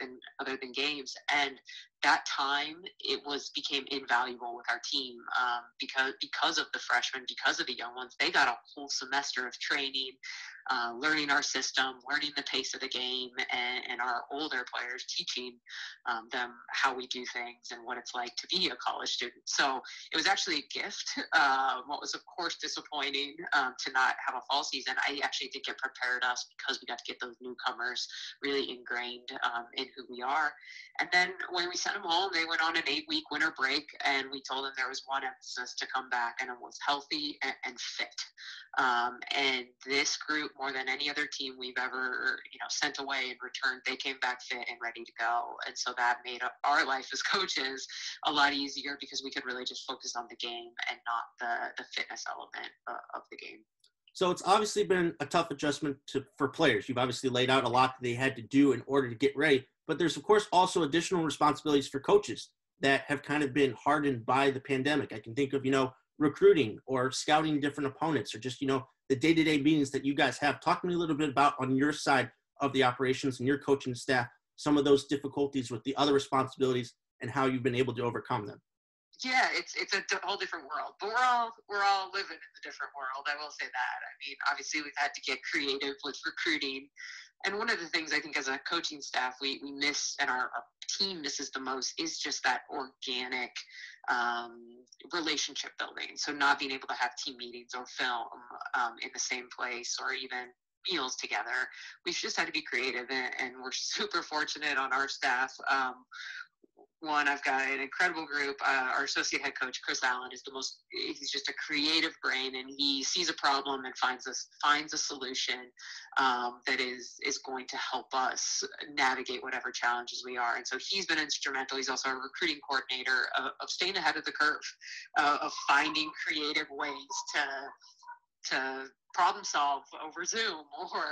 than games. And that time, it became invaluable with our team because of the freshmen, because of the young ones. They got a whole semester of training, learning our system, learning the pace of the game, and our older players teaching them how we do things and what it's like to be a college student. So it was actually a gift. What was, of course, disappointing to not have a fall season. I actually think it prepared us because we got to get those newcomers really ingrained in who we are. And then when we sent them home, they went on an 8-week winter break, and we told them there was one emphasis to come back, and it was healthy and fit. And this group, more than any other team we've ever sent away and returned, they came back fit and ready to go. And so that made our life as coaches a lot easier because we could really just focus on the game and not the fitness element of the game. So it's obviously been a tough adjustment for players. You've obviously laid out a lot that they had to do in order to get ready, but there's, of course, also additional responsibilities for coaches that have kind of been hardened by the pandemic. I can think of, recruiting or scouting different opponents, or just, the day-to-day meetings that you guys have. Talk to me a little bit about, on your side of the operations and your coaching staff, some of those difficulties with the other responsibilities and how you've been able to overcome them. Yeah, it's a whole different world, but we're all living in a different world. I will say that. I mean, obviously we've had to get creative with recruiting, and one of the things I think as a coaching staff we miss, and our team misses the most, is just that organic relationship building. So not being able to have team meetings or film in the same place, or even meals together. We've just had to be creative, and we're super fortunate on our staff. One, I've got an incredible group. Our associate head coach, Chris Allen, he's just a creative brain, and he sees a problem and finds a solution that is going to help us navigate whatever challenges we are. And so he's been instrumental. He's also a recruiting coordinator of staying ahead of the curve, of finding creative ways to problem solve over Zoom, or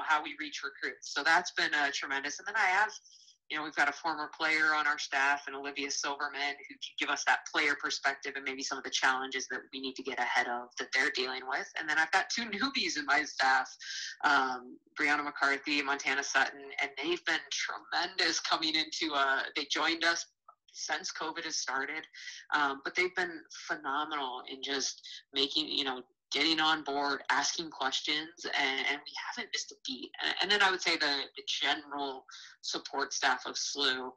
how we reach recruits. So that's been tremendous. And then I have, we've got a former player on our staff, and Olivia Silverman, who can give us that player perspective and maybe some of the challenges that we need to get ahead of that they're dealing with. And then I've got 2 newbies in my staff, Brianna McCarthy and Montana Sutton, and they've been tremendous coming into, they joined us since COVID has started, but they've been phenomenal in just making, getting on board, asking questions, and we haven't missed a beat. And then I would say the general support staff of SLU,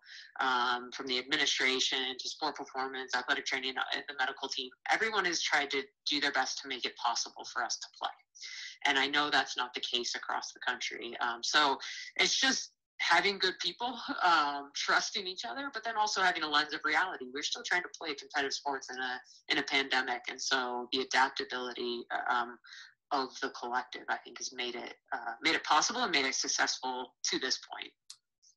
from the administration to sport performance, athletic training, the medical team, everyone has tried to do their best to make it possible for us to play. And I know that's not the case across the country. So it's just having good people, trusting each other, but then also having a lens of reality. We're still trying to play competitive sports in a pandemic, and so the adaptability of the collective, I think, has made it possible and made it successful to this point.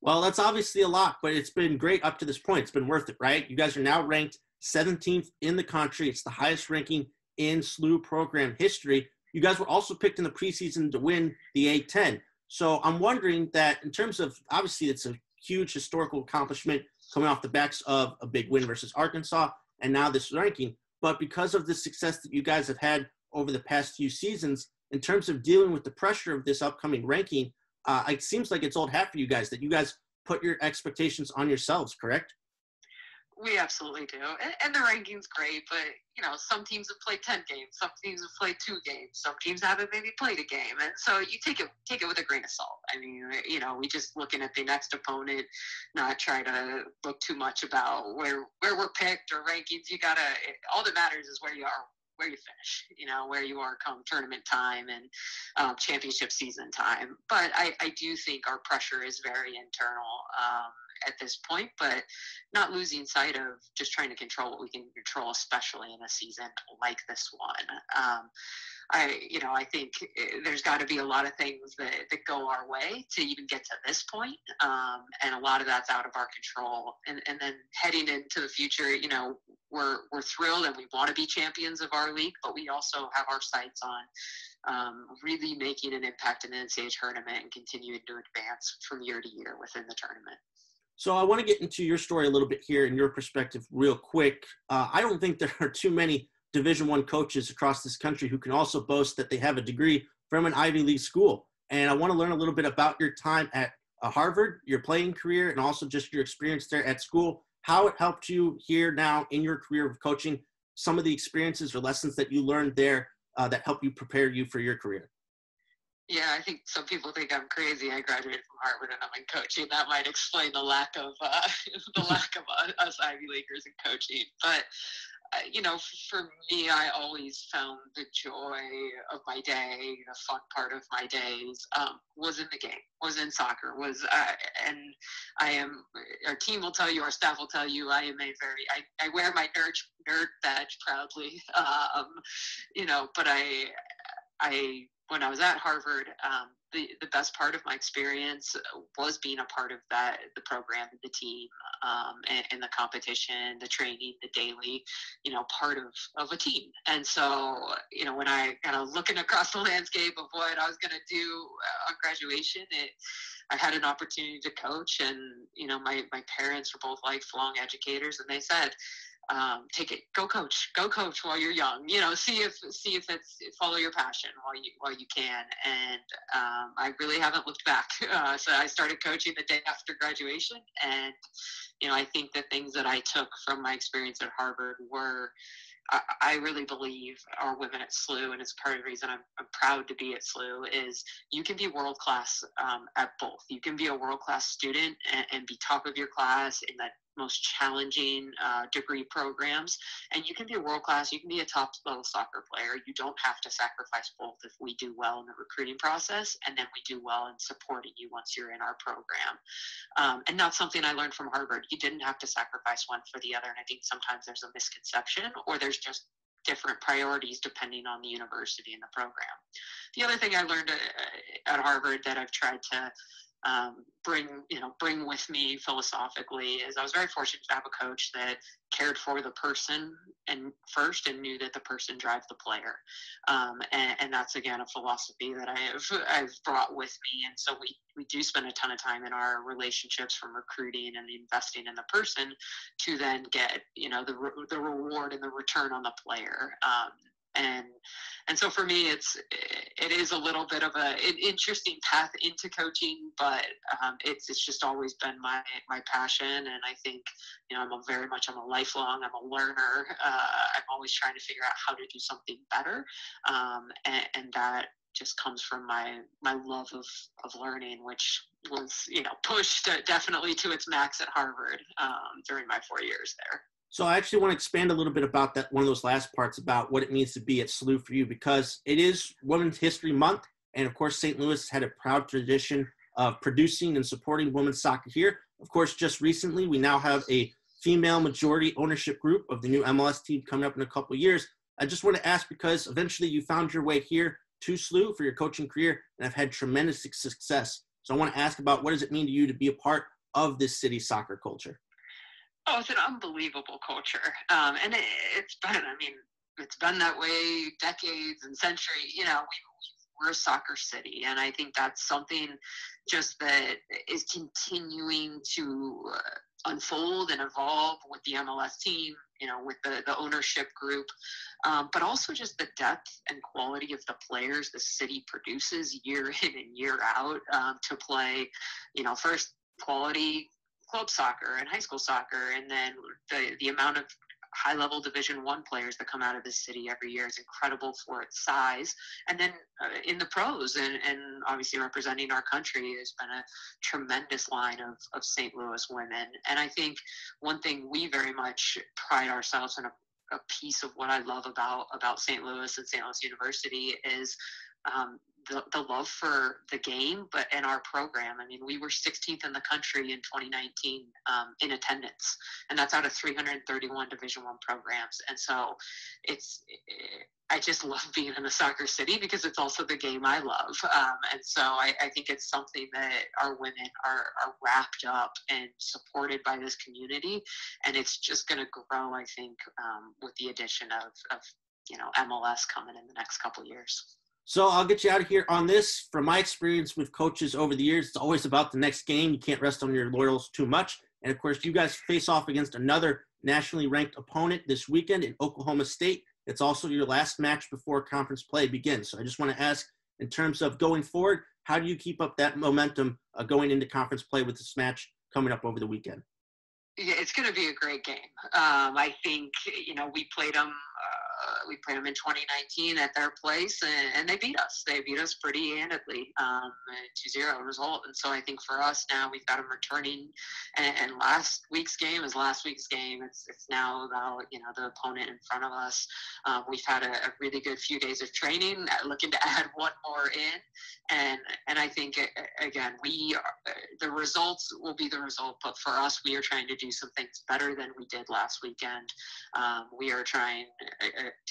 Well, that's obviously a lot, but it's been great up to this point. It's been worth it, right? You guys are now ranked 17th in the country. It's the highest ranking in SLU program history. You guys were also picked in the preseason to win the A-10. So I'm wondering that in terms of, obviously it's a huge historical accomplishment coming off the backs of a big win versus Arkansas and now this ranking, but because of the success that you guys have had over the past few seasons, in terms of dealing with the pressure of this upcoming ranking, it seems like it's old hat for you guys, that you guys put your expectations on yourselves, correct? We absolutely do. And the ranking's great, but, some teams have played 10 games. Some teams have played 2 games. Some teams haven't maybe played a game. And so you take it with a grain of salt. I mean, we just looking at the next opponent, not try to look too much about where we're picked or rankings. All that matters is where you are, where you finish, where you are come tournament time and championship season time. But I do think our pressure is very internal at this point, but not losing sight of just trying to control what we can control, especially in a season like this one. I think there's got to be a lot of things that go our way to even get to this point. And a lot of that's out of our control. And then heading into the future, we're thrilled and we want to be champions of our league, but we also have our sights on really making an impact in the NCAA tournament and continuing to advance from year to year within the tournament. So I want to get into your story a little bit here and your perspective real quick. I don't think there are too many Division I coaches across this country who can also boast that they have a degree from an Ivy League school. And I want to learn a little bit about your time at Harvard, your playing career, and also just your experience there at school, how it helped you here now in your career of coaching, some of the experiences or lessons that you learned there that helped you prepare you for your career. Yeah, I think some people think I'm crazy. I graduated from Harvard and I'm in coaching. That might explain the lack of us Ivy Leaguers in coaching. But for me, I always found the joy of my day, the fun part of my days was in the game, was in soccer, and our team will tell you, our staff will tell you, I wear my nerd badge proudly, but I when I was at Harvard, the best part of my experience was being a part of the program, the team, and the competition, the training, the daily, part of a team. And so, when I kind of looking across the landscape of what I was going to do on graduation, I had an opportunity to coach, and, my parents were both lifelong educators, and they said, take it, go coach while you're young, see if it's follow your passion while you can. And I really haven't looked back. So I started coaching the day after graduation. And, I think the things that I took from my experience at Harvard were, I really believe our women at SLU, and it's part of the reason I'm proud to be at SLU, is you can be world-class at both. You can be a world-class student and be top of your class in the most challenging degree programs, and you can be a world-class, you can be a top-level soccer player. You don't have to sacrifice both if we do well in the recruiting process, and then we do well in supporting you once you're in our program. And not something I learned from Harvard. You didn't have to sacrifice one for the other, and I think sometimes there's a misconception, or there's just different priorities depending on the university and the program. The other thing I learned at Harvard that I've tried to bring with me philosophically is I was very fortunate to have a coach that cared for the person and knew that the person drives the player. And that's, again, a philosophy that I've brought with me. And so we do spend a ton of time in our relationships, from recruiting and investing in the person to then get, the reward and the return on the player. And so for me, it is a little bit of an interesting path into coaching, but it's just always been my passion. And I think, I'm a lifelong, I'm a learner. I'm always trying to figure out how to do something better. And that just comes from my love of learning, which was, pushed definitely to its max at Harvard during my 4 years there. So I actually want to expand a little bit about that, one of those last parts about what it means to be at SLU for you, because it is Women's History Month. And of course, St. Louis had a proud tradition of producing and supporting women's soccer here. Of course, just recently, we now have a female majority ownership group of the new MLS team coming up in a couple of years. I just want to ask, because eventually you found your way here to SLU for your coaching career and have had tremendous success. So I want to ask about, what does it mean to you to be a part of this city's soccer culture? Oh, it's an unbelievable culture. And it's been that way decades and centuries. We're a soccer city. And I think that's something just that is continuing to unfold and evolve with the MLS team, with the ownership group, but also just the depth and quality of the players the city produces year in and year out to play, first quality club soccer and high school soccer, and then the amount of high-level Division I players that come out of this city every year is incredible for its size. And then in the pros, and obviously representing our country, has been a tremendous line of St. Louis women. And I think one thing we very much pride ourselves in, a piece of what I love about St. Louis and St. Louis University is the love for the game, but in our program. I mean, we were 16th in the country in 2019 in attendance, and that's out of 331 Division I programs. And so I just love being in a soccer city because it's also the game I love. And so I think it's something that our women are wrapped up and supported by this community. And it's just going to grow, I think, with the addition of MLS coming in the next couple of years. So I'll get you out of here on this. From my experience with coaches over the years, it's always about the next game. You can't rest on your laurels too much. And, of course, you guys face off against another nationally ranked opponent this weekend in Oklahoma State. It's also your last match before conference play begins. So I just want to ask, in terms of going forward, how do you keep up that momentum going into conference play with this match coming up over the weekend? Yeah, it's going to be a great game. I think, we played them in 2019 at their place, and they beat us. They beat us pretty handedly, 2-0 result. And so I think for us now, we've got them returning, and last week's game is last week's game. It's now about, the opponent in front of us. We've had a really good few days of training, looking to add one more in. And I think, again, the results will be the result, but for us, we are trying to do some things better than we did last weekend. We are trying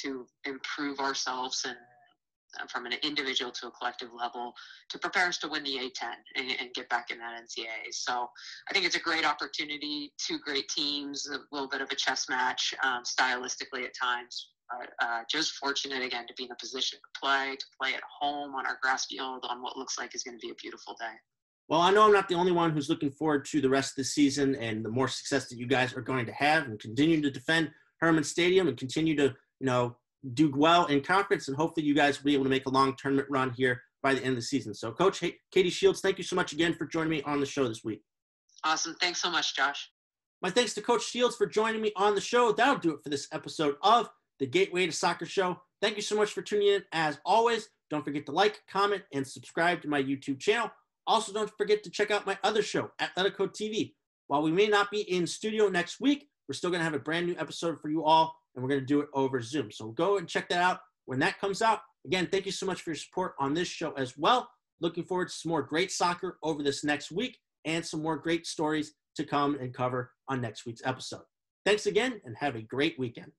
to improve ourselves and from an individual to a collective level to prepare us to win the A10 and get back in that NCAA. So I think it's a great opportunity, two great teams, a little bit of a chess match stylistically at times. Just fortunate, again, to be in a position to play at home on our grass field on what looks like is going to be a beautiful day. Well, I know I'm not the only one who's looking forward to the rest of the season and the more success that you guys are going to have and continue to defend Herman Stadium and continue to, do well in conference, and hopefully you guys will be able to make a long tournament run here by the end of the season. So, Coach Katie Shields, thank you so much again for joining me on the show this week. Awesome. Thanks so much, Josh. My thanks to Coach Shields for joining me on the show. That'll do it for this episode of the Gateway to Soccer Show. Thank you so much for tuning in. As always, don't forget to like, comment, and subscribe to my YouTube channel. Also, don't forget to check out my other show, Atletico TV. While we may not be in studio next week, we're still going to have a brand new episode for you all, and we're going to do it over Zoom. So go and check that out when that comes out. Again, thank you so much for your support on this show as well. Looking forward to some more great soccer over this next week and some more great stories to come and cover on next week's episode. Thanks again, and have a great weekend.